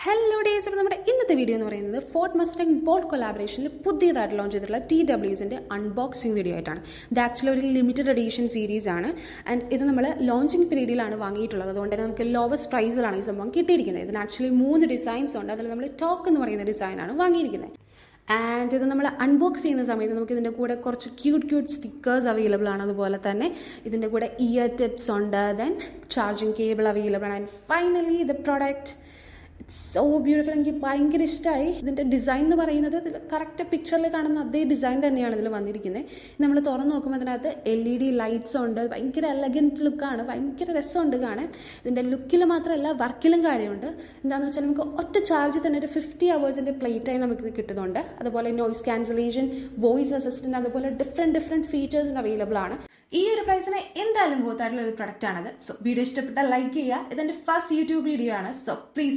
Hello days. അപ്പോൾ നമ്മുടെ ഇന്നത്തെ വീഡിയോ എന്ന് പറയുന്നത് ഫോർഡ് മസ്റ്റംഗ് ബോൾട്ട് കൊലാബറേഷനിൽ പുതിയതായിട്ട് ലോഞ്ച് ചെയ്തിട്ടുള്ള TWSന്റെ അൺബോക്സിംഗ് വീഡിയോ ആയിട്ടാണ്. ഇത് ആക്ച്വലി ഒരു ലിമിറ്റഡ് എഡീഷൻ സീരീസ് ആണ്. ആൻഡ് ഇത് നമ്മൾ ലോഞ്ചിങ് പീരീഡിലാണ് വാങ്ങിയിട്ടുള്ളത്. അതുകൊണ്ട് തന്നെ നമുക്ക് ലോവസ്റ്റ് പ്രൈസിലാണ് ഈ സംഭവം കിട്ടിയിരിക്കുന്നത്. ഇതിന് ആക്ച്വലി 3 ഡിസൈൻസ് ഉണ്ട്. അതിൽ നമ്മൾ ടോക്ക് എന്ന് പറയുന്ന ഡിസൈനാണ് വാങ്ങിയിരിക്കുന്നത്. ആൻഡ് ഇത് നമ്മൾ അൺബോക്സ് ചെയ്യുന്ന സമയത്ത് നമുക്ക് ഇതിൻ്റെ കൂടെ കുറച്ച് ക്യൂട്ട് സ്റ്റിക്കേഴ്സ് അവൈലബിൾ ആണ്. അതുപോലെ തന്നെ ഇതിൻ്റെ കൂടെ ഇയർ ടിപ്സ് ഉണ്ട്, ദെൻ ചാർജിങ് കേബിൾ അവൈലബിൾ ആണ്. And finally the product it's so beautiful. എനിക്ക് ഭയങ്കര ഇഷ്ടമായി. ഇതിൻ്റെ ഡിസൈൻ എന്ന് പറയുന്നത് ഇതിൽ കറക്റ്റ് പിക്ചറിൽ കാണുന്ന അതേ ഡിസൈൻ തന്നെയാണ് ഇതിൽ വന്നിരിക്കുന്നത്. നമ്മൾ തുറന്ന് നോക്കുമ്പോൾ അതിനകത്ത് LED ലൈറ്റ്സ് ഉണ്ട്. ഭയങ്കര എലഗൻറ്റ് ലുക്കാണ്, ഭയങ്കര രസമുണ്ട് കാണാൻ. ഇതിൻ്റെ ലുക്കിൽ മാത്രമല്ല വർക്കിലും കാര്യമുണ്ട്. എന്താണെന്ന് വെച്ചാൽ നമുക്ക് ഒറ്റ ചാർജ് തന്നെ ഒരു 50 hours പ്ലേറ്റായി നമുക്ക് കിട്ടുന്നുണ്ട്. അതുപോലെ നോയിസ് ക്യാൻസലേഷൻ, വോയിസ് അസിസ്റ്റൻറ്റ്, അതുപോലെ ഡിഫറെൻറ്റ് ഫീച്ചേഴ്സ് അവൈലബിൾ ആണ്. ഈ ഒരു പ്രൈസിന് എന്തായാലും ബോത്തായിട്ടുള്ള ഒരു പ്രൊഡക്റ്റ് ആണത്. സോ വീഡിയോ ഇഷ്ടപ്പെട്ടാൽ ലൈക്ക് ചെയ്യുക. ഇതെൻ്റെ ഫസ്റ്റ് യൂട്യൂബ് വീഡിയോ ആണ്. So please